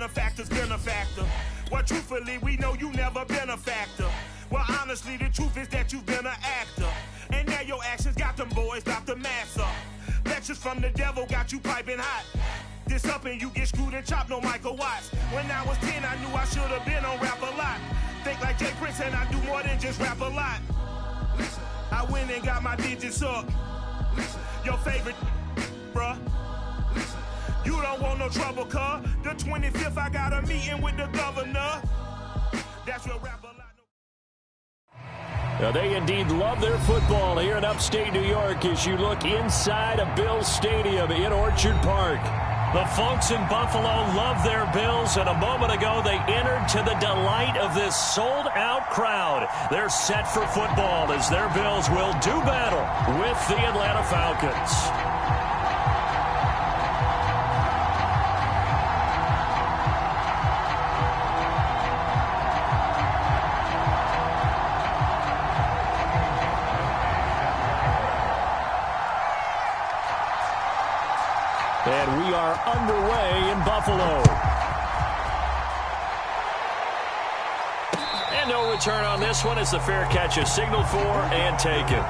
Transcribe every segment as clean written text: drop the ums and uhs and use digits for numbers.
benefactor's been a factor. Well, truthfully, we know you never been a factor. Well, honestly, the truth is that you've been an actor. And now your actions got them boys about to mass up. Lectures from the devil got you piping hot. This up and you get screwed and chopped, no Michael Watts. When I was 10, I knew I should have been on Rap a Lot. Think like Jay Prince and I do more than just rap a lot. I went and got my digits up. Your favorite, bruh. You don't want no trouble, cuz. The 25th, I got a meeting with the governor. That's what Rap a Lot. Now, they indeed love their football here in upstate New York as you look inside of Bills Stadium in Orchard Park. The folks in Buffalo love their Bills, and a moment ago they entered to the delight of this sold-out crowd. They're set for football as their Bills will do battle with the Atlanta Falcons. And we are underway in Buffalo. And no return on this one as the fair catch is signaled for and taken.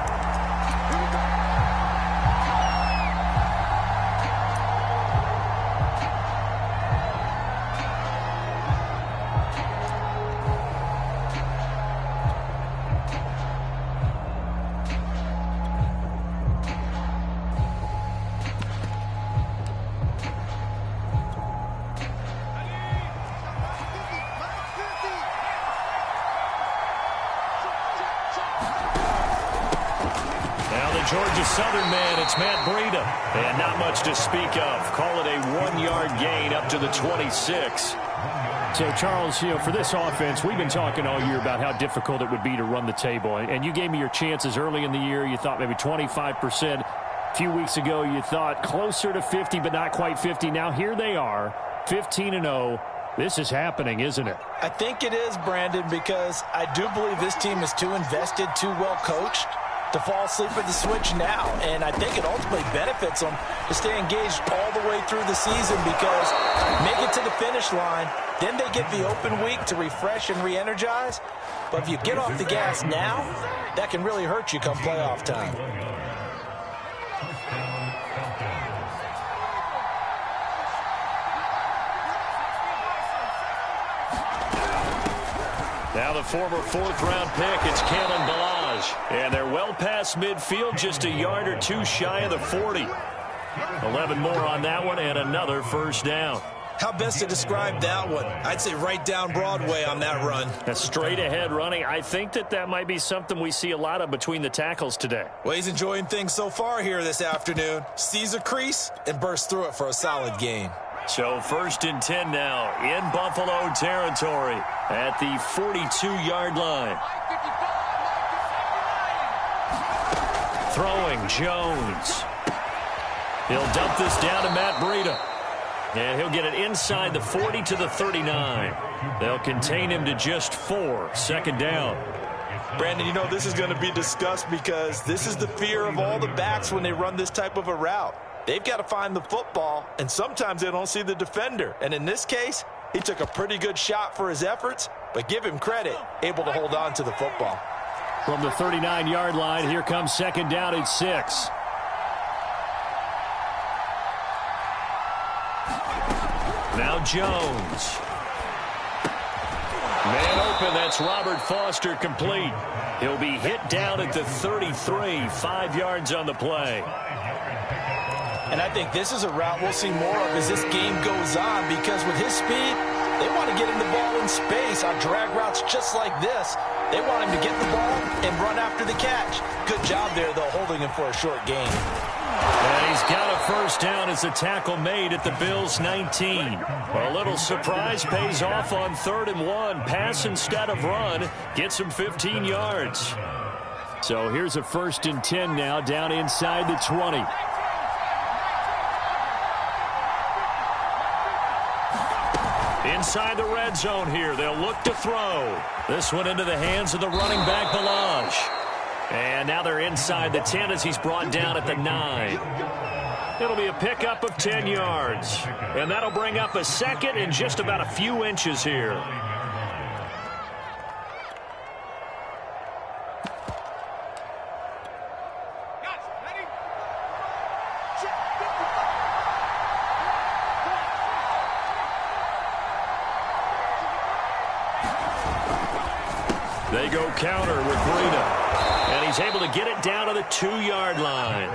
Georgia Southern man, it's Matt Breida. And not much to speak of. Call it a 1-yard gain up to the 26. So, Charles, for this offense, we've been talking all year about how difficult it would be to run the table. And you gave me your chances early in the year. You thought maybe 25%. A few weeks ago, you thought closer to 50, but not quite 50. Now, here they are, 15-0. This is happening, isn't it? I think it is, Brandon, because I do believe this team is too invested, too well coached to fall asleep at the switch now. And I think it ultimately benefits them to stay engaged all the way through the season because make it to the finish line, then they get the open week to refresh and re-energize. But if you get off the gas now, that can really hurt you come playoff time. Now the former 4th-round pick, it's Kalen Ballage. And they're well past midfield, just a yard or two shy of the 40. 11 more on that one and another first down. How best to describe that one? I'd say right down Broadway on that run. A straight-ahead running. I think that might be something we see a lot of between the tackles today. Well, he's enjoying things so far here this afternoon. Sees a crease and bursts through it for a solid gain. So 1st and 10 now in Buffalo territory at the 42-yard line. Throwing Jones. He'll dump this down to Matt Breida. And he'll get it inside the 40 to the 39. They'll contain him to just 4. 2nd down. Brandon, this is going to be discussed because this is the fear of all the backs when they run this type of a route. They've got to find the football, and sometimes they don't see the defender. And in this case, he took a pretty good shot for his efforts, but give him credit, able to hold on to the football. From the 39-yard line, here comes 2nd down and 6. Now Jones. Man open, that's Robert Foster complete. He'll be hit down at the 33, 5 yards on the play. And I think this is a route we'll see more of as this game goes on because with his speed, they want to get him the ball in space on drag routes just like this. They want him to get the ball and run after the catch. Good job there, though, holding him for a short gain. And he's got a first down as a tackle made at the Bills' 19. A little surprise pays off on 3rd and 1. Pass instead of run. Gets him 15 yards. So here's a 1st and 10 now down inside the 20. Inside the red zone here. They'll look to throw. This one into the hands of the running back, Ballage. And now they're inside the 10 as he's brought down at the 9. It'll be a pickup of 10 yards. And that'll bring up a second in just about a few inches here. They go counter with Breida. And he's able to get it down to the 2-yard line.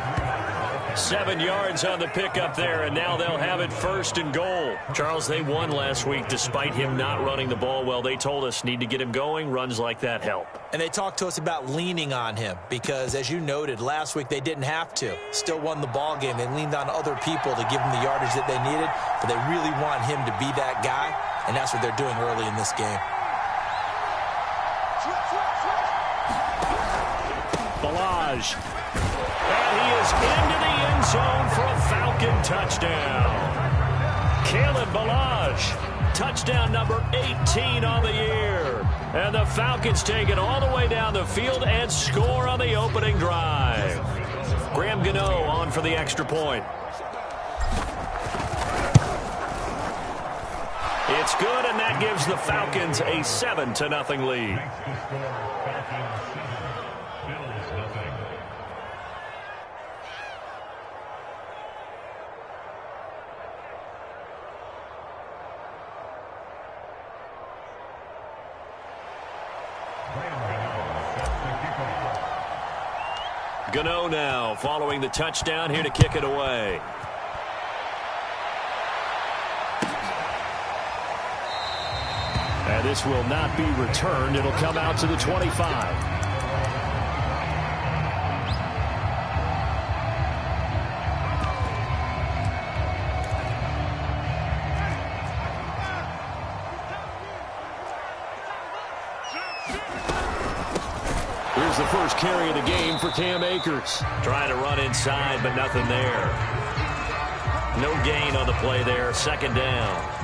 7 yards on the pickup there, and now they'll have it 1st and goal. Charles, they won last week despite him not running the ball well. They told us need to get him going. Runs like that help. And they talked to us about leaning on him because, as you noted, last week they didn't have to. Still won the ball game. They leaned on other people to give them the yardage that they needed, but they really want him to be that guy, and that's what they're doing early in this game. Ballage. And he is into the end zone for a Falcon touchdown. Kalen Ballage, touchdown number 18 on the year. And the Falcons take it all the way down the field and score on the opening drive. Graham Gano on for the extra point. It's good, and that gives the Falcons a 7-0 lead. Gano now following the touchdown here to kick it away. And this will not be returned. It'll come out to the 25. Here's the first carry of the game for Cam Akers. Trying to run inside, but nothing there. No gain on the play there. 2nd down.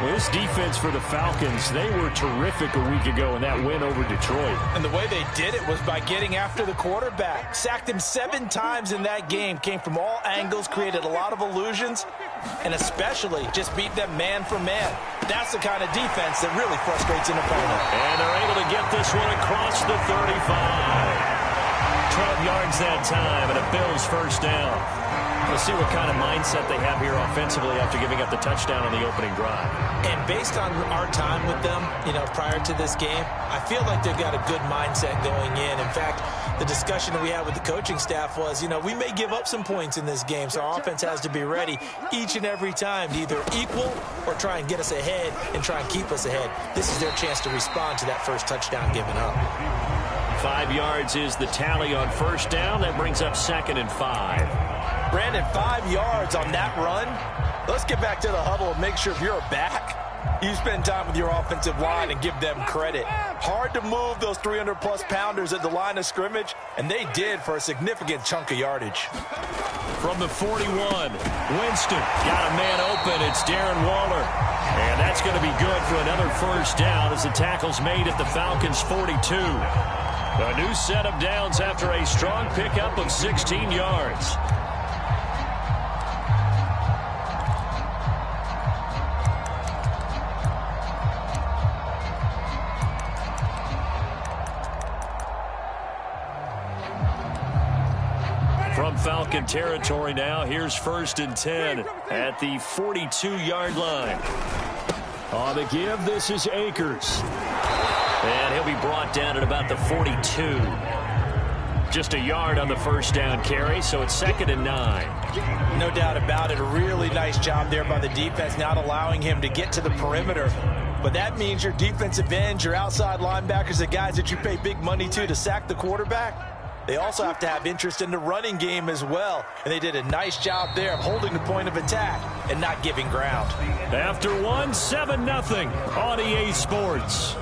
Well, this defense for the Falcons, they were terrific a week ago in that win over Detroit. And the way they did it was by getting after the quarterback. Sacked him 7 times in that game. Came from all angles, created a lot of illusions, and especially just beat them man for man. That's the kind of defense that really frustrates an opponent. And they're able to get this one across the 35. 12 yards that time, and a Bills 1st down. We'll see what kind of mindset they have here offensively after giving up the touchdown on the opening drive. And based on our time with them, prior to this game, I feel like they've got a good mindset going in. In fact, the discussion that we had with the coaching staff was, we may give up some points in this game, so our offense has to be ready each and every time to either equal or try and get us ahead and try and keep us ahead. This is their chance to respond to that first touchdown given up. 5 yards is the tally on 1st down. That brings up 2nd and 5. Brandon, 5 yards on that run. Let's get back to the huddle and make sure if you're back, you spend time with your offensive line and give them credit. Hard to move those 300-plus pounders at the line of scrimmage, and they did for a significant chunk of yardage. From the 41, Winston got a man open. It's Darren Waller. And that's going to be good for another 1st down as the tackle's made at the Falcons' 42. A new set of downs after a strong pickup of 16 yards. From Falcon territory now, here's 1st and 10 at the 42-yard line. On the give, this is Akers. And he'll be brought down at about the 42. Just a yard on the 1st down carry, so it's 2nd and 9. No doubt about it. A really nice job there by the defense, not allowing him to get to the perimeter. But that means your defensive ends, your outside linebackers, the guys that you pay big money to sack the quarterback, they also have to have interest in the running game as well. And they did a nice job there of holding the point of attack and not giving ground. After 7-0 on EA Sports.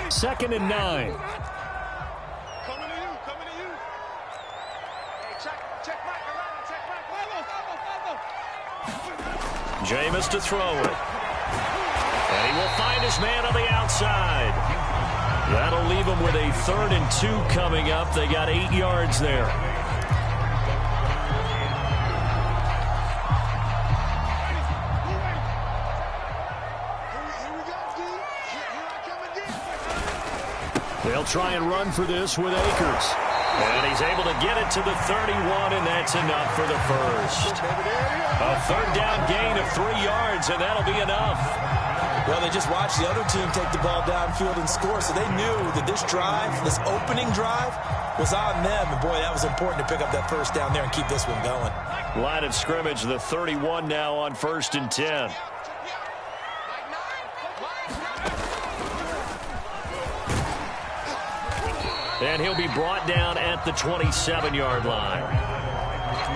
Second and 9. Jameis to throw it. And he will find his man on the outside. That'll leave him with a 3rd and 2 coming up. They got 8 yards there. They'll try and run for this with Akers. And he's able to get it to the 31, and that's enough for the first. A 3rd down gain of 3 yards, and that'll be enough. Well, they just watched the other team take the ball downfield and score, so they knew that this drive, this opening drive, was on them. And, boy, that was important to pick up that first down there and keep this one going. Line of scrimmage, the 31 now on 1st and 10. And he'll be brought down at the 27-yard line.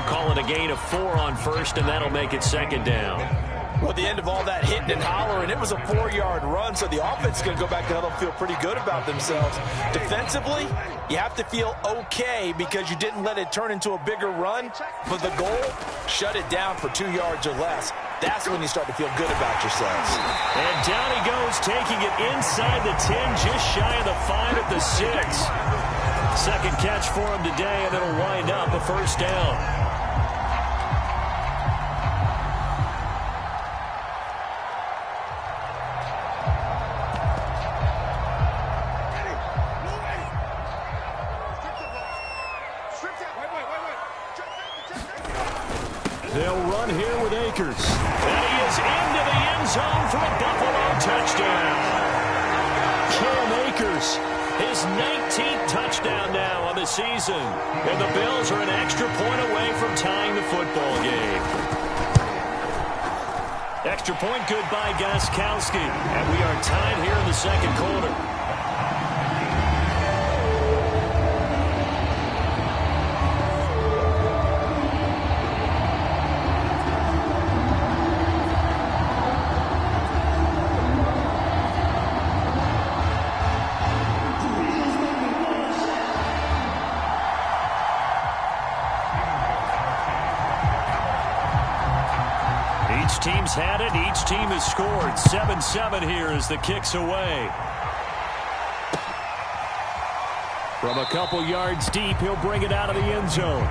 Call it a gain of 4 on 1st, and that'll make it 2nd down. Well, at the end of all that hitting and hollering, it was a 4-yard run, so the offense is going to go back to huddle and feel pretty good about themselves. Defensively, you have to feel okay because you didn't let it turn into a bigger run. But the goal, shut it down for 2 yards or less. That's when you start to feel good about yourselves. And down he goes, taking it inside the 10, just shy of the 5 at the 6. Second catch for him today, and it'll wind up a 1st down. They'll run here with Akers. And he is into the end zone for a Buffalo touchdown. Cam Akers, his 19th touchdown now on the season. And the Bills are an extra point away from tying the football game. Extra point good by Gostkowski. And we are tied here in the 2nd quarter. Each team's had it. Each team has scored. 7-7 here as the kick's away. From a couple yards deep, he'll bring it out of the end zone.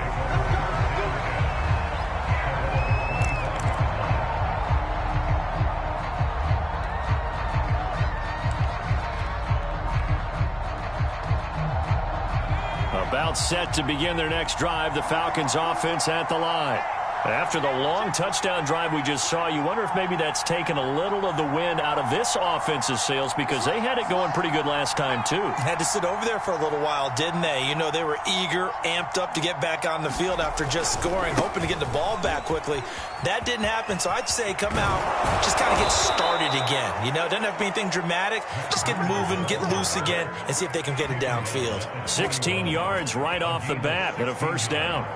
About set to begin their next drive. The Falcons offense at the line. After the long touchdown drive we just saw, you wonder if maybe that's taken a little of the wind out of this offense's sails because they had it going pretty good last time, too. Had to sit over there for a little while, didn't they? You know, they were eager, amped up to get back on the field after just scoring, hoping to get the ball back quickly. That didn't happen, so I'd say come out, just kind of get started again. You know, doesn't have to be anything dramatic. Just get moving, get loose again, and see if they can get it downfield. 16 yards right off the bat and a 1st down.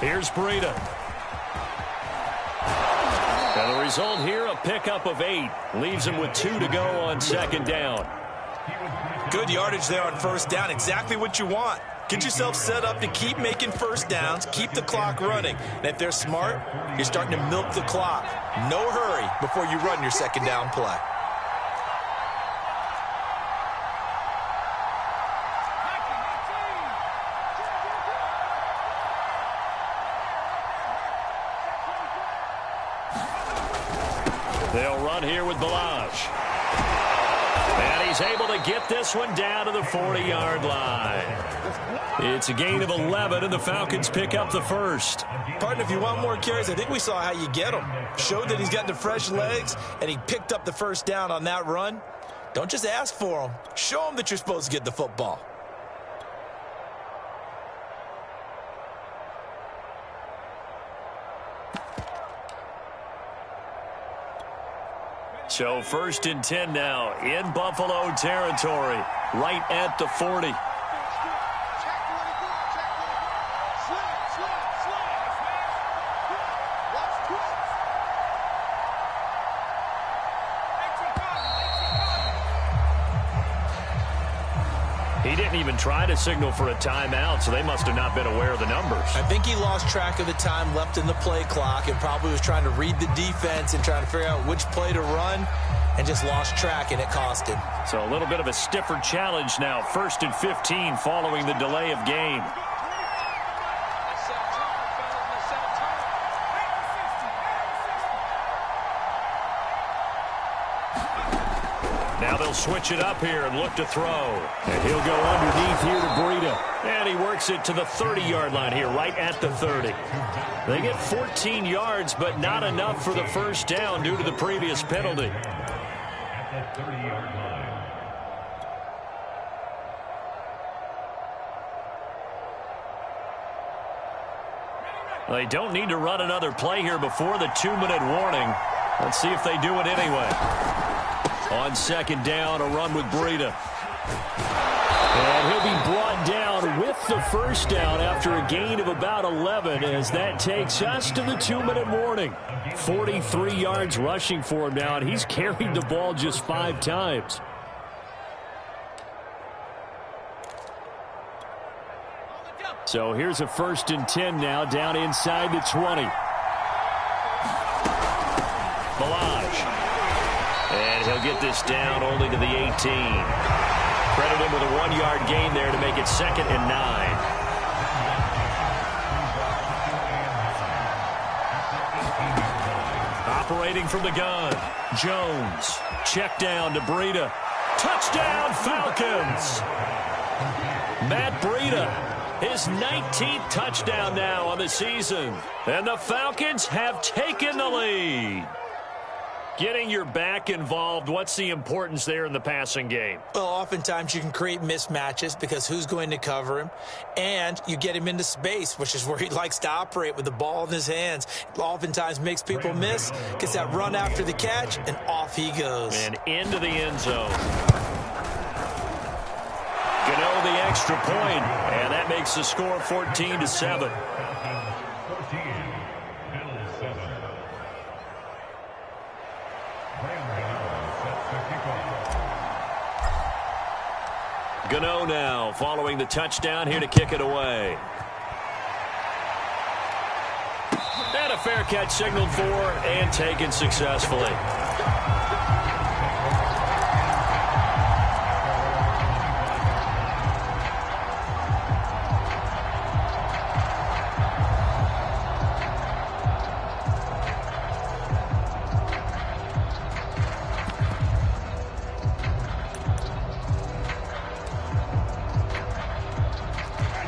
Here's Breida. And the result here, a pickup of 8. Leaves him with 2 to go on 2nd down. Good yardage there on 1st down. Exactly what you want. Get yourself set up to keep making 1st downs, keep the clock running. And if they're smart, you're starting to milk the clock. No hurry before you run your 2nd down play. They'll run here with Balazs. And he's able to get this one down to the 40-yard line. It's a gain of 11, and the Falcons pick up the 1st. Partner, if you want more carries, I think we saw how you get them. Showed that he's got the fresh legs, and he picked up the 1st down on that run. Don't just ask for them. Show them that you're supposed to get the football. So 1st and 10 now in Buffalo territory, right at the 40. even try to signal for a timeout, so they must have not been aware of the numbers. I think he lost track of the time left in the play clock and probably was trying to read the defense and trying to figure out which play to run and just lost track, and it cost him. So a little bit of a stiffer challenge now. 1st and 15 following the delay of game. Now they'll switch it up here and look to throw. And he'll go underneath here to Breida. And he works it to the 30-yard line here, right at the 30. They get 14 yards, but not enough for the first down due to the previous penalty. At the 30-yard line. They don't need to run another play here before the 2-minute warning. Let's see if they do it anyway. On 2nd down, a run with Breida. And he'll be brought down with the first down after a gain of about 11 as that takes us to the 2-minute warning. 43 yards rushing for him now, and he's carried the ball just 5 times. So here's a 1st and 10 now down inside the 20. Ballage. And he'll get this down only to the 18. Credit him with a 1-yard gain there to make it 2nd and 9. Operating from the gun, Jones. Check down to Breida. Touchdown, Falcons! Matt Breida, his 19th touchdown now on the season. And the Falcons have taken the lead. Getting your back involved, what's the importance there in the passing game? Well, oftentimes you can create mismatches because who's going to cover him? And you get him into space, which is where he likes to operate with the ball in his hands. It oftentimes makes people miss, gets that run after the catch, and off he goes. And into the end zone. Gano the extra point, and that makes the score 14-7. Gano now following the touchdown here to kick it away. And a fair catch signaled for and taken successfully.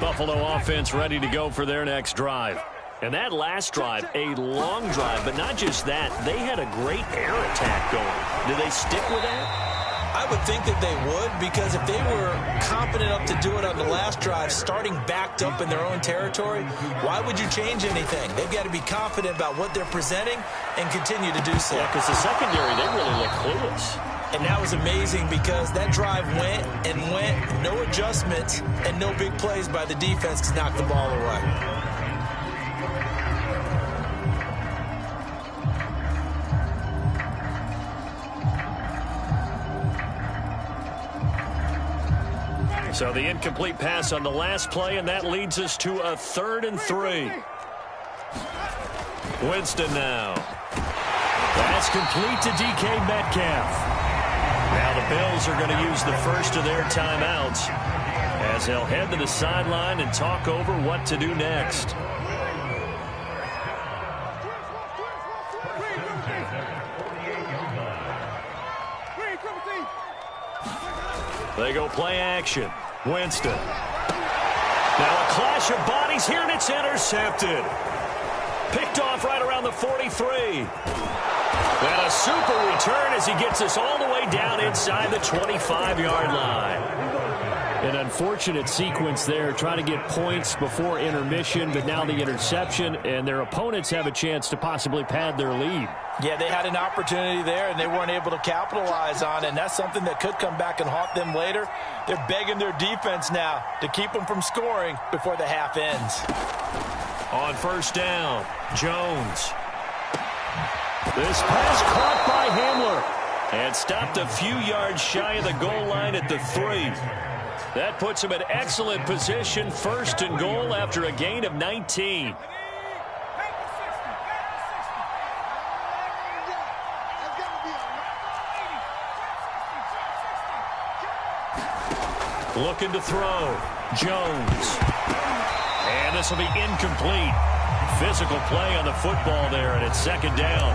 Buffalo offense ready to go for their next drive. And that last drive, a long drive, but not just that. They had a great air attack going. Do they stick with that? I would think that they would, because if they were confident enough to do it on the last drive, starting backed up in their own territory, why would you change anything? They've got to be confident about what they're presenting and continue to do so. Yeah, because the secondary, they really look clueless. And that was amazing because that drive went and went, no adjustments and no big plays by the defense to knock the ball away. So the incomplete pass on the last play, and that leads us to a 3rd and 3. Winston now. That's complete to DK Metcalf. Now the Bills are going to use the first of their timeouts as they'll head to the sideline and talk over what to do next. They go play action. Winston. Now a clash of bodies here, and it's intercepted. Picked off right around the 43. And a super return as he gets us all the way down inside the 25-yard line. An unfortunate sequence there, trying to get points before intermission, but now the interception, and their opponents have a chance to possibly pad their lead. Yeah, they had an opportunity there, and they weren't able to capitalize on it, and that's something that could come back and haunt them later. They're begging their defense now to keep them from scoring before the half ends. On 1st down, Jones. This pass caught by Hamler and stopped a few yards shy of the goal line at the 3. That puts him in excellent position, 1st and goal after a gain of 19. Looking to throw. Jones. And this will be incomplete. Physical play on the football there, and it's 2nd down.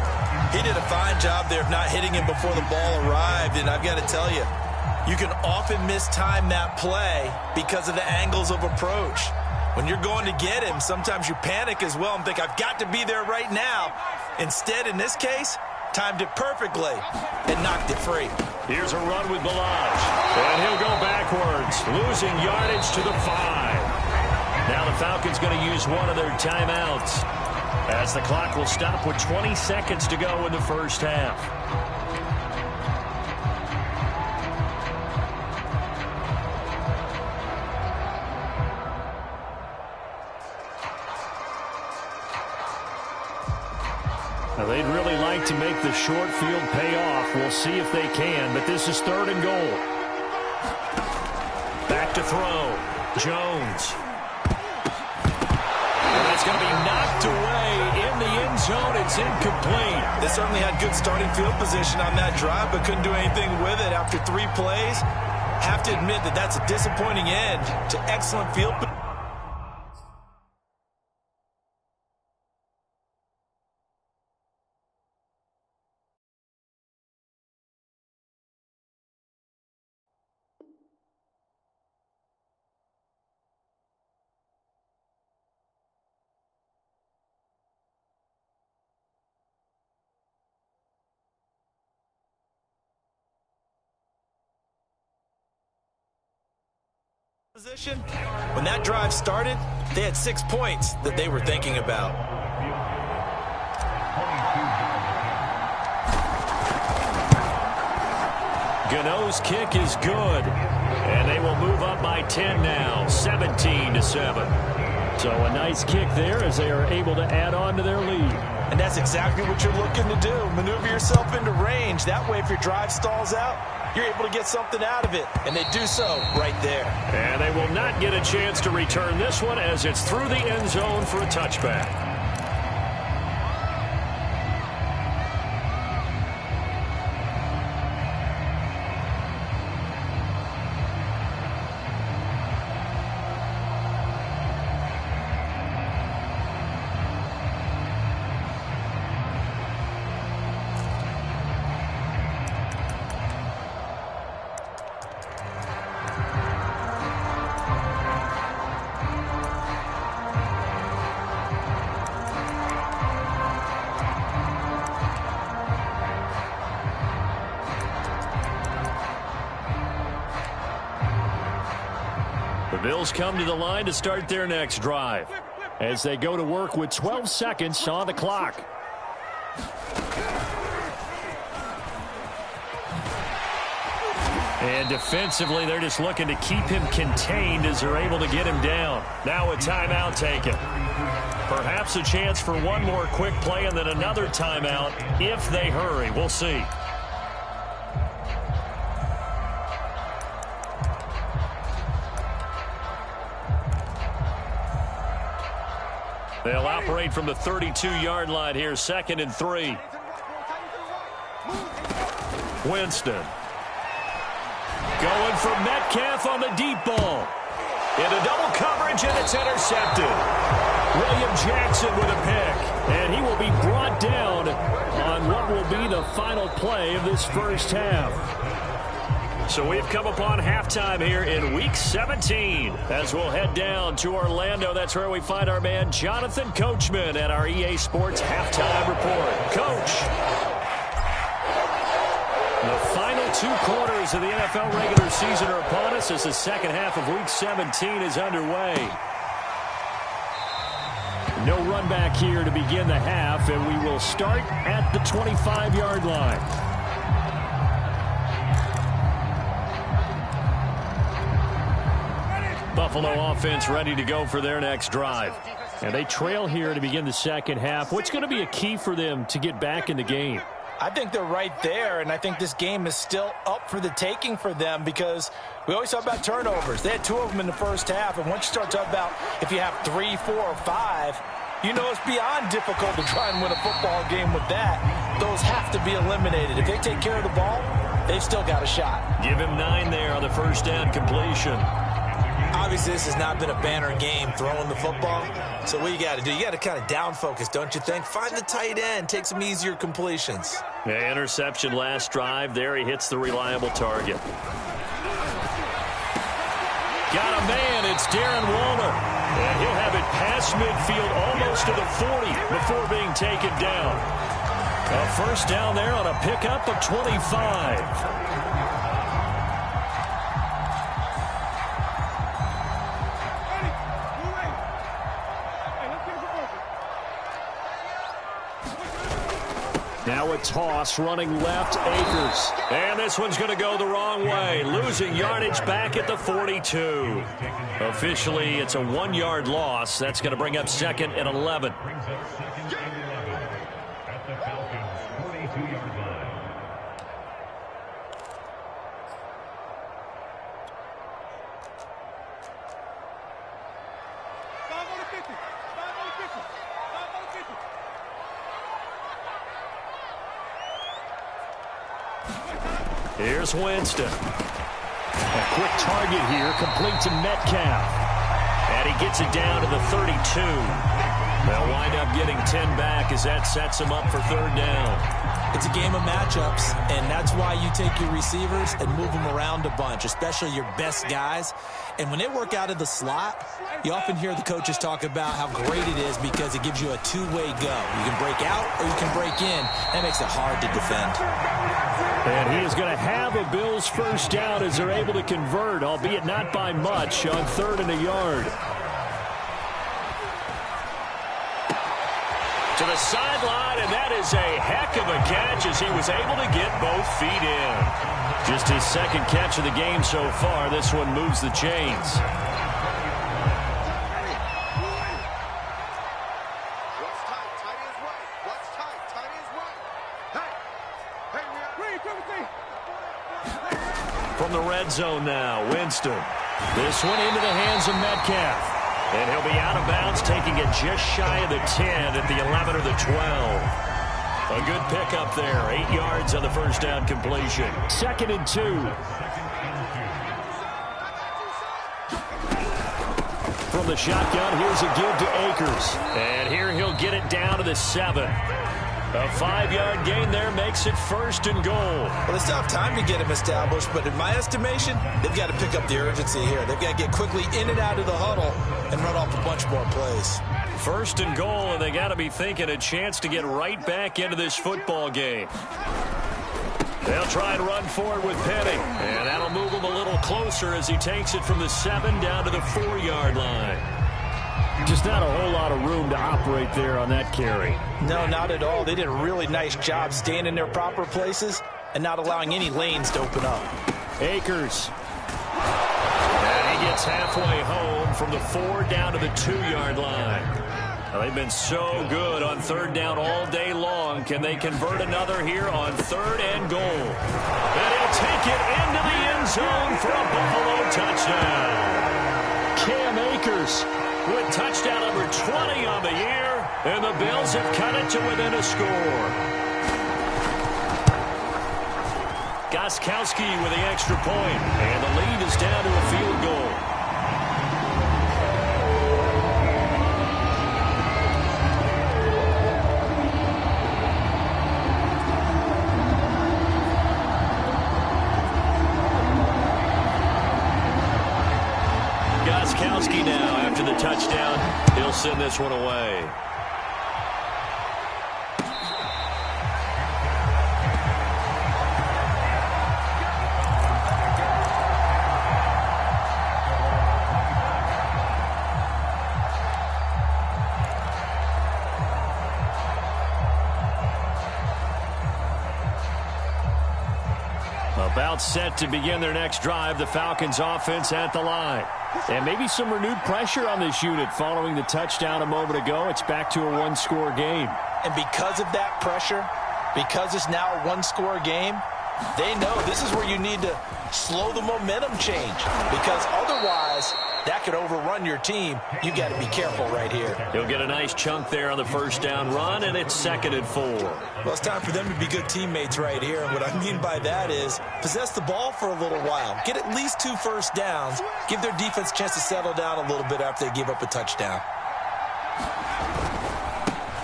He did a fine job there of not hitting him before the ball arrived, and I've got to tell you, you can often mistime that play because of the angles of approach. When you're going to get him, sometimes you panic as well and think, I've got to be there right now. Instead, in this case, timed it perfectly and knocked it free. Here's a run with Ballage, and he'll go backwards, losing yardage to the 5. Now the Falcons going to use one of their timeouts as the clock will stop with 20 seconds to go in the first half. Now they'd really like to make the short field pay off. We'll see if they can, but this is 3rd and goal. Back to throw. Jones. And that's going to be knocked away in the end zone. It's incomplete. They certainly had good starting field position on that drive, but couldn't do anything with it after 3 plays. Have to admit that that's a disappointing end to excellent field position. When that drive started, they had 6 points that they were thinking about. Gano's kick is good, and they will move up by 10 now, 17-7. So a nice kick there as they are able to add on to their lead. And that's exactly what you're looking to do. Maneuver yourself into range. That way, if your drive stalls out, you're able to get something out of it. And they do so right there. And they will not get a chance to return this one as it's through the end zone for a touchback. The Bills come to the line to start their next drive as they go to work with 12 seconds on the clock. And defensively, they're just looking to keep him contained as they're able to get him down. Now a timeout taken. Perhaps a chance for one more quick play and then another timeout if they hurry. We'll see. They'll operate from the 32-yard line here, 2nd and 3. Winston. Going for Metcalf on the deep ball. Into double coverage, and it's intercepted. William Jackson with a pick. And he will be brought down on what will be the final play of this first half. So we've come upon halftime here in Week 17 as we'll head down to Orlando. That's where we find our man Jonathan Coachman at our EA Sports Halftime Report. Coach, the final 2 quarters of the NFL regular season are upon us as the second half of Week 17 is underway. No run back here to begin the half, and we will start at the 25-yard line. Buffalo offense ready to go for their next drive. And they trail here to begin the second half. What's going to be a key for them to get back in the game? I think they're right there, and I think this game is still up for the taking for them because we always talk about turnovers. They had 2 of them in the first half, and once you start talking about if you have 3, 4, or 5, you know it's beyond difficult to try and win a football game with that. Those have to be eliminated. If they take care of the ball, they've still got a shot. Give him 9 there on the first down completion. Obviously, this has not been a banner game throwing the football. So what you got to do, you got to kind of down focus, don't you think? Find the tight end, take some easier completions. Yeah, interception last drive. There he hits the reliable target. Got a man. It's Darren Waller. And he'll have it past midfield almost to the 40 before being taken down. A first down there on a pickup of 25. Now a toss running left, Akers. And this one's going to go the wrong way. Losing yardage back at the 42. Officially, it's a 1-yard loss. That's going to bring up 2nd and 11. Brings up 2nd and 11 at the Falcons' 42-yard line. Here's Winston. A quick target here, complete to Metcalf. And he gets it down to the 32. They'll wind up getting 10 back as that sets him up for 3rd down. It's a game of matchups, and that's why you take your receivers and move them around a bunch, especially your best guys. And when they work out of the slot, you often hear the coaches talk about how great it is because it gives you a 2-way go. You can break out or you can break in. That makes it hard to defend. And he is going to have a Bills first down as they're able to convert, albeit not by much, on 3rd and a yard. To the sideline, and that is a heck of a catch as he was able to get both feet in. Just his 2nd catch of the game so far. This one moves the chains. From the red zone now, Winston. This one into the hands of Metcalf. And he'll be out of bounds, taking it just shy of the 10 at the 11 or the 12. A good pickup there. 8 yards on the first down completion. 2nd and 2. From the shotgun, here's a give to Akers. And here he'll get it down to the 7. A 5-yard gain there makes it 1st and goal. Well, they still have time to get him established, but in my estimation, they've got to pick up the urgency here. They've got to get quickly in and out of the huddle and run off a bunch more plays. 1st and goal, and they got to be thinking a chance to get right back into this football game. They'll try and run forward with Penny, and that'll move him a little closer as he takes it from the 7 down to the 4-yard line. Just not a whole lot of room to operate there on that carry. No, not at all. They did a really nice job staying in their proper places and not allowing any lanes to open up. Akers. And he gets halfway home from the 4 down to the 2-yard line. Now, they've been so good on 3rd down all day long. Can they convert another here on 3rd and goal? And he'll take it into the end zone for a Buffalo touchdown. Cam Akers with touchdown number 20 on the year, and the Bills have cut it to within a score. Gostkowski with the extra point, and the lead is down to a field goal. Gostkowski now after the touchdown. He'll send this one away. About set to begin their next drive, the Falcons offense at the line. And maybe some renewed pressure on this unit following the touchdown a moment ago. It's back to a 1-score game. And because of that pressure, Because it's now a one-score game, they know this is where you need to slow the momentum change, because otherwise that could overrun your team. You got to be careful right here. He'll get a nice chunk there on the first down run, and it's 2nd and 4. Well, it's time for them to be good teammates right here. And what I mean by that is possess the ball for a little while. Get at least 2 first downs. Give their defense a chance to settle down a little bit after they give up a touchdown.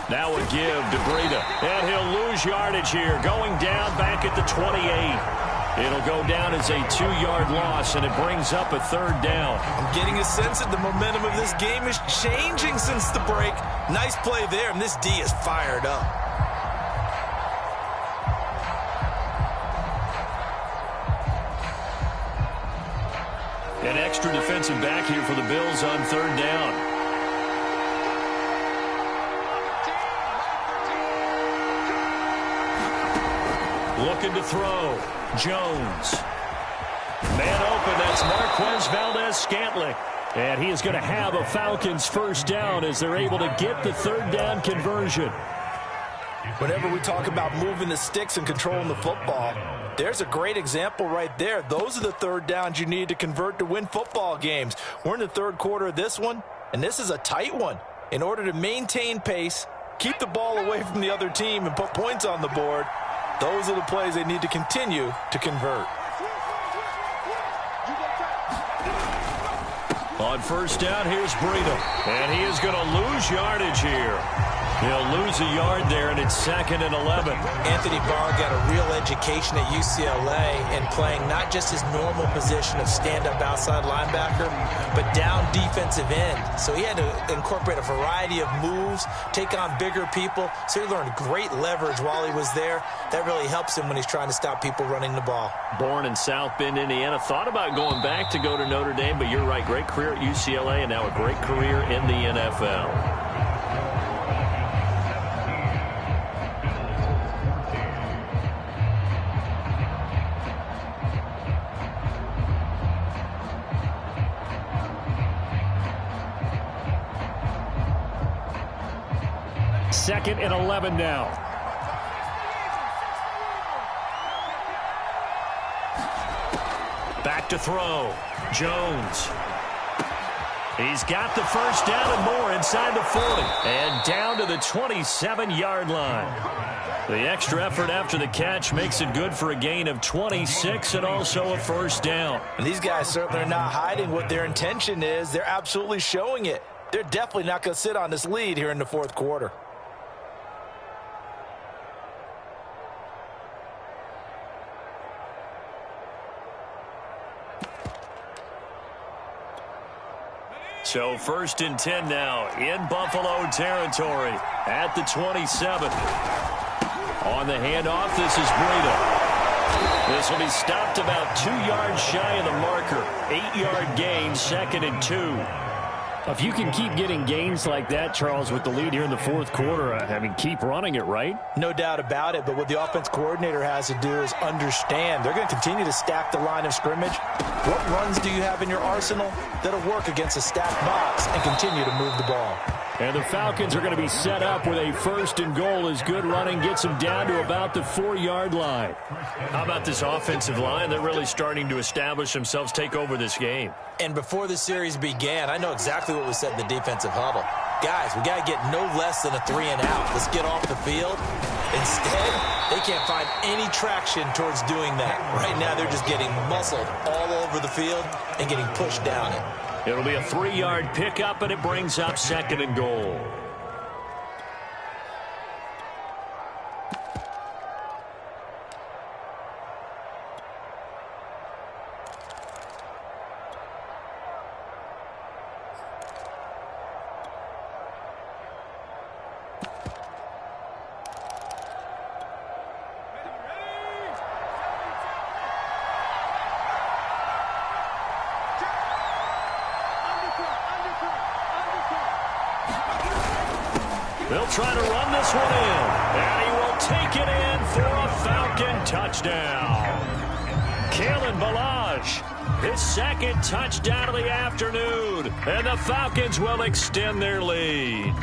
Now a give to Breida, and he'll lose yardage here, going down back at the 28. It'll go down as a 2-yard loss, and it brings up a 3rd down. I'm getting a sense that the momentum of this game is changing since the break. Nice play there, and this D is fired up. An extra defensive back here for the Bills on 3rd down. Looking to throw. Jones. Man open. That's Marquez Valdez-Scantling. And he is going to have a Falcons first down as they're able to get the 3rd down conversion. Whenever we talk about moving the sticks and controlling the football, there's a great example right there. Those are the 3rd downs you need to convert to win football games. We're in the 3rd quarter of this one, and this is a tight one. In order to maintain pace, keep the ball away from the other team, and put points on the board, those are the plays they need to continue to convert. On first down, here's Breida. And he is going to lose yardage here. He'll lose a yard there, and it's 2nd and 11. Anthony Barr got a real education at UCLA in playing not just his normal position of stand-up outside linebacker, but down defensive end. So he had to incorporate a variety of moves, take on bigger people. So he learned great leverage while he was there. That really helps him when he's trying to stop people running the ball. Born in South Bend, Indiana. Thought about going back to go to Notre Dame, but you're right. Great career at UCLA, and now a great career in the NFL. Second and 11 now. Back to throw. Jones. He's got the first down and more inside the 40. And down to the 27-yard line. The extra effort after the catch makes it good for a gain of 26 and also a first down. And these guys certainly are not hiding what their intention is. They're absolutely showing it. They're definitely not going to sit on this lead here in the 4th quarter. So 1st and 10 now in Buffalo territory at the 27. On the handoff, this is Breida. This will be stopped about 2 yards shy of the marker. 8-yard gain, 2nd and 2. If you can keep getting gains like that, Charles, with the lead here in the 4th quarter, I mean, keep running it, right? No doubt about it, but what the offense coordinator has to do is understand. They're going to continue to stack the line of scrimmage. What runs do you have in your arsenal that'll work against a stacked box and continue to move the ball? And the Falcons are going to be set up with a 1st and goal as good running gets them down to about the 4-yard line. How about this offensive line? They're really starting to establish themselves, take over this game. And before the series began, I know exactly what we said in the defensive huddle. Guys, we got to get no less than a 3-and-out. Let's get off the field. Instead, they can't find any traction towards doing that. Right now, they're just getting muscled all over the field and getting pushed down it. It'll be a 3-yard pickup, and it brings up 2nd and goal. They'll try to run this one in, and he will take it in for a Falcon touchdown. Kalen Ballage, his 2nd touchdown of the afternoon, and the Falcons will extend their lead.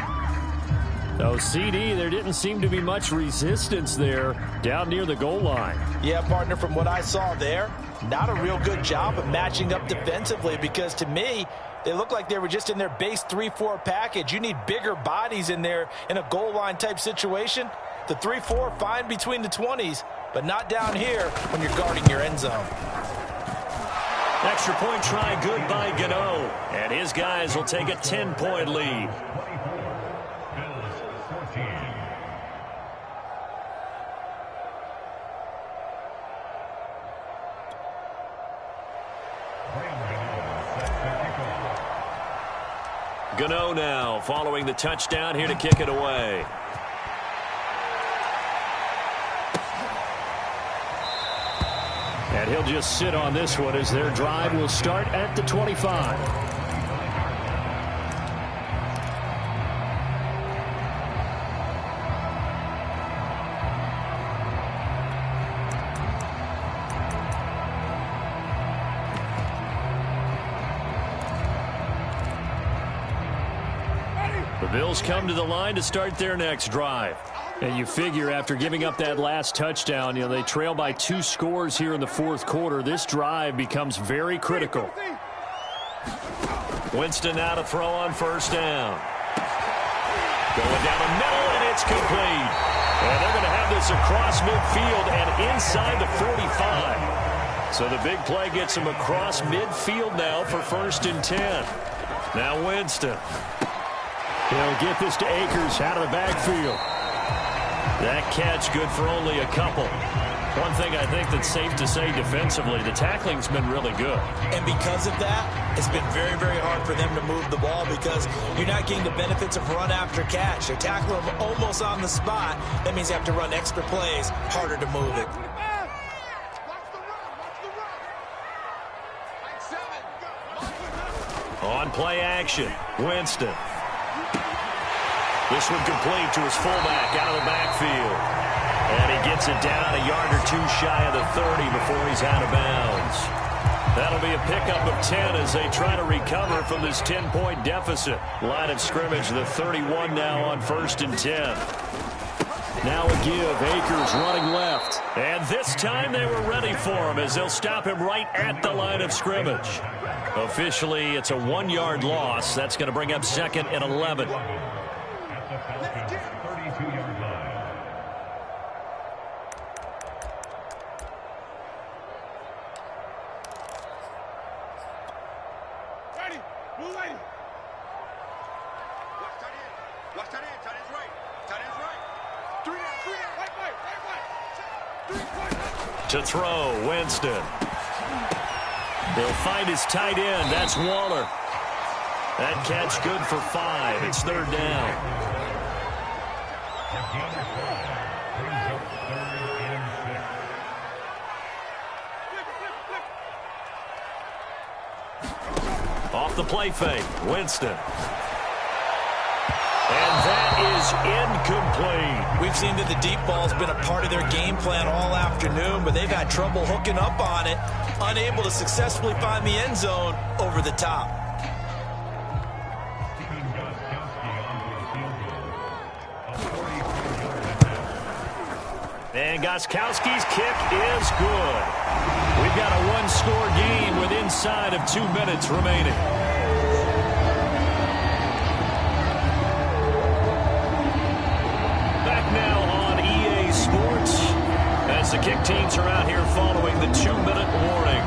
So, CD, there didn't seem to be much resistance there down near the goal line. Yeah, partner, from what I saw there, not a real good job of matching up defensively, because to me, they look like they were just in their base 3-4 package. You need bigger bodies in there in a goal line type situation. The 3-4, fine between the 20s, but not down here when you're guarding your end zone. Extra point try good by Gano. And his guys will take a 10-point lead. Gano now following the touchdown here to kick it away. And he'll just sit on this one as their drive will start at the 25. The Bills come to the line to start their next drive. And you figure after giving up that last touchdown, they trail by 2 scores here in the fourth quarter. This drive becomes very critical. Winston now to throw on first down. Going down the middle, and it's complete. And they're going to have this across midfield and inside the 45. So the big play gets them across midfield now for 1st and 10. Now Winston. He'll get this to Akers out of the backfield. That catch good for only a couple. One thing I think that's safe to say defensively, the tackling's been really good. And because of that, it's been very, very hard for them to move the ball because you're not getting the benefits of run after catch. They tackle them almost on the spot. That means you have to run extra plays, harder to move it. On play action, Winston. This one complete to his fullback out of the backfield. And he gets it down a yard or 2 shy of the 30 before he's out of bounds. That'll be a pickup of 10 as they try to recover from this 10-point deficit. Line of scrimmage, the 31 now on 1st and 10. Now a give, Akers running left. And this time they were ready for him as they'll stop him right at the line of scrimmage. Officially, it's a 1-yard loss. That's going to bring up 2nd and 11. At the Falcons' 32-yard line. Ready. Move ready. Watch tight end. Watch tight end. Tight end's right. Tight end's right. 3 down. Right. To throw, Winston. They'll find his tight end. That's Waller. That catch good for 5. It's 3rd down. Off the play fake, Winston. And that is incomplete. We've seen that the deep ball's been a part of their game plan all afternoon, but they've had trouble hooking up on it, unable to successfully find the end zone over the top. And Gostkowski's kick is good. We've got a 1-score game with inside of 2 minutes remaining. Back now on EA Sports as the kick teams are out here following the 2-minute warning.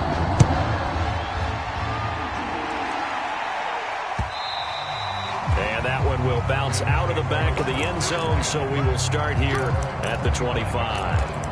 And that one will bounce out of the back of the end zone, so we will start here at the 25.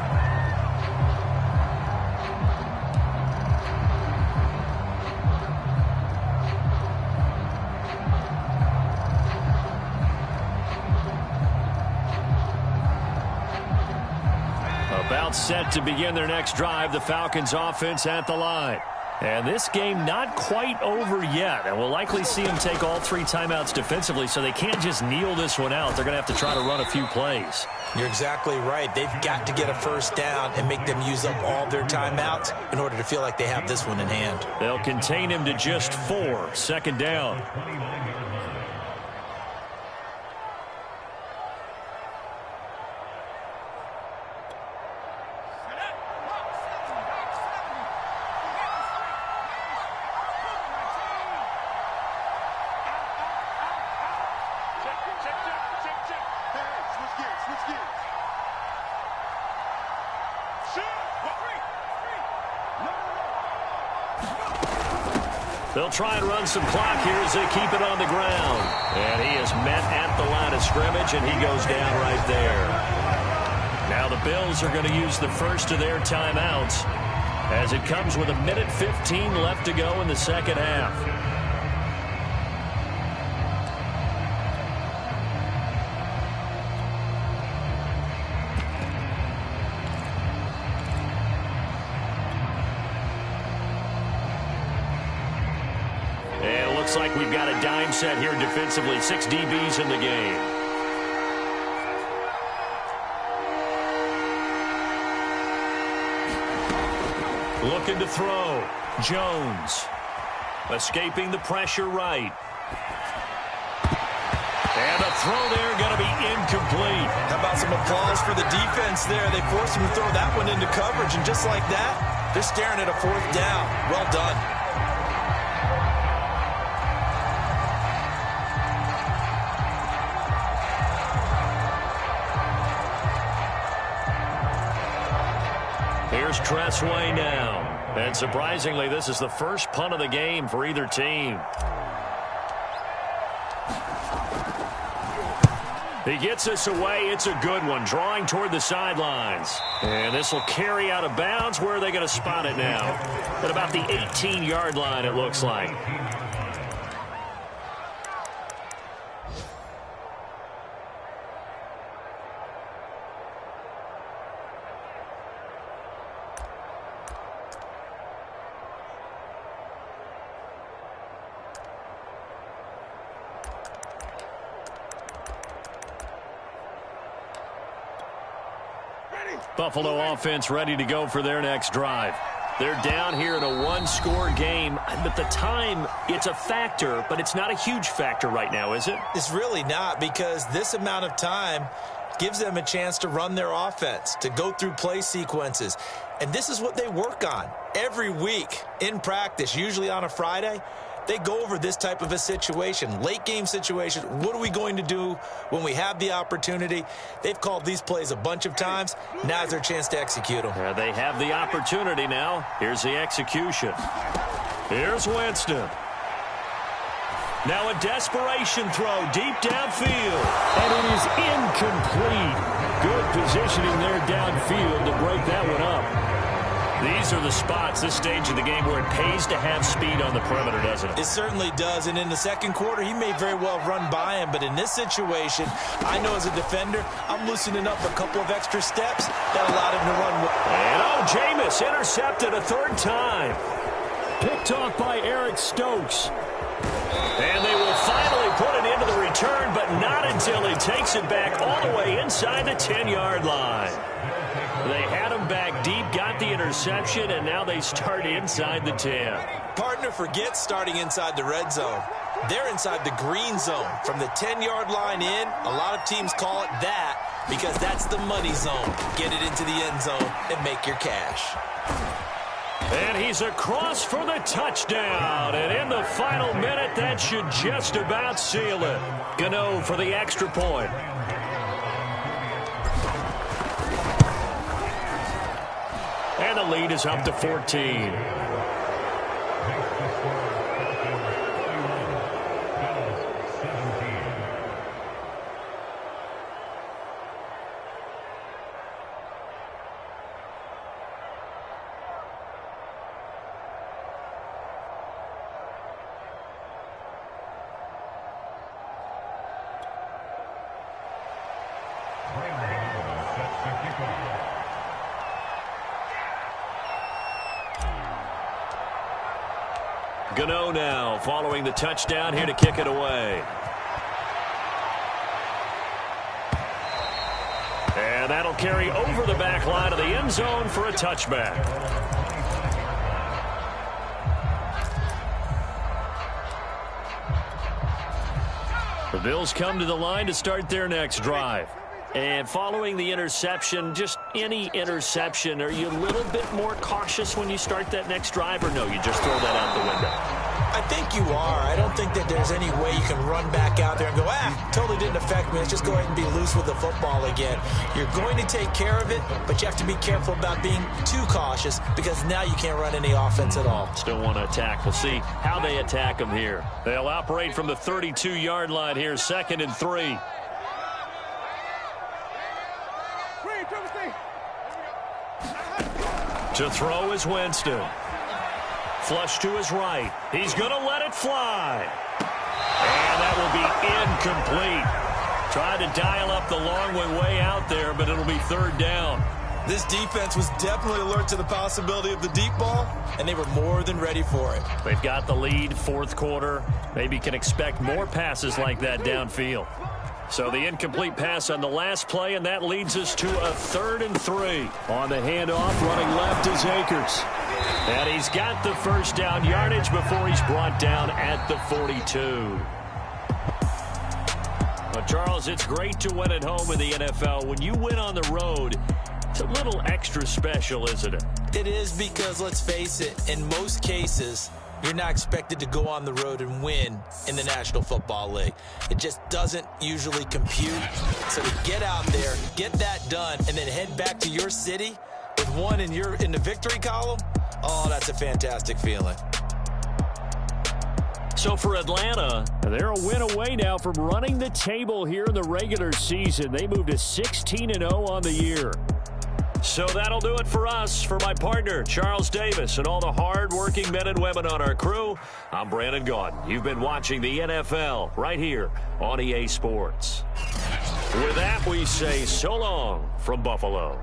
About set to begin their next drive, the Falcons offense at the line. And this game not quite over yet. And we'll likely see them take all 3 timeouts defensively, so they can't just kneel this one out. They're going to have to try to run a few plays. You're exactly right. They've got to get a first down and make them use up all their timeouts in order to feel like they have this one in hand. They'll contain him to just 4. 2nd down. They'll try and run some clock here as they keep it on the ground. And he is met at the line of scrimmage, and he goes down right there. Now the Bills are going to use the first of their timeouts as it comes with 1:15 left to go in the second half. Looks like we've got a dime set here defensively. 6 DBs in the game. Looking to throw. Jones. Escaping the pressure right. And a throw there going to be incomplete. How about some applause for the defense there? They forced him to throw that one into coverage, and just like that, they're staring at a 4th down. Well done. Here's Tressway now. And surprisingly, this is the first punt of the game for either team. He gets this away. It's a good one, drawing toward the sidelines. And this will carry out of bounds. Where are they going to spot it now? At about the 18-yard line, it looks like. Buffalo offense ready to go for their next drive. They're down here in a 1-score game, but the time, it's a factor, but it's not a huge factor right now, is it? It's really not, because this amount of time gives them a chance to run their offense, to go through play sequences. And this is what they work on every week in practice, usually on a Friday. They go over this type of a situation, late game situation. What are we going to do when we have the opportunity? They've called these plays a bunch of times. Now's their chance to execute them. They have the opportunity now. Here's the execution. Here's Winston. Now a desperation throw deep downfield. And it is incomplete. Good positioning there downfield to break that one up. These are the spots, this stage of the game, where it pays to have speed on the perimeter, doesn't it? It certainly does, and in the second quarter, he may very well run by him, but in this situation, I know as a defender, I'm loosening up a couple of extra steps that allowed him to run. And Jameis intercepted a 3rd time. Picked off by Eric Stokes. And they will finally put it into the return, but not until he takes it back all the way inside the 10-yard line. They had him back deep, got the interception, and now they start inside the 10. Partner forgets starting inside the red zone. They're inside the green zone. From the 10-yard line in, a lot of teams call it that because that's the money zone. Get it into the end zone and make your cash. And he's across for the touchdown. And in the final minute, that should just about seal it. Gano for the extra point. And the lead is up to 14. Gano now following the touchdown here to kick it away. And that'll carry over the back line of the end zone for a touchback. The Bills come to the line to start their next drive. And following the interception, just any interception, are you a little bit more cautious when you start that next drive, or no, you just throw that out the window? I think you are. I don't think that there's any way you can run back out there and go, totally didn't affect me. Let's just go ahead and be loose with the football again. You're going to take care of it, but you have to be careful about being too cautious because now you can't run any offense at all. Still want to attack. We'll see how they attack them here. They'll operate from the 32-yard line here, 2nd and 3. To throw is Winston. Flush to his right. He's going to let it fly. And that will be incomplete. Tried to dial up the long way out there, but it'll be 3rd down. This defense was definitely alert to the possibility of the deep ball, and they were more than ready for it. They've got the lead, 4th quarter. Maybe can expect more passes like that downfield. So the incomplete pass on the last play, and that leads us to a 3rd and 3. On the handoff, running left is Akers. And he's got the first down yardage before he's brought down at the 42. Well, Charles, it's great to win at home in the NFL. When you win on the road, it's a little extra special, isn't it? It is because, let's face it, in most cases, you're not expected to go on the road and win in the National Football League. It just doesn't usually compute. So to get out there, get that done, and then head back to your city with one in the victory column, oh, that's a fantastic feeling. So for Atlanta, they're a win away now from running the table here in the regular season. They moved to 16-0 on the year. So that'll do it for us. For my partner, Charles Davis, and all the hard-working men and women on our crew, I'm Brandon Gaudin. You've been watching the NFL right here on EA Sports. With that, we say so long from Buffalo.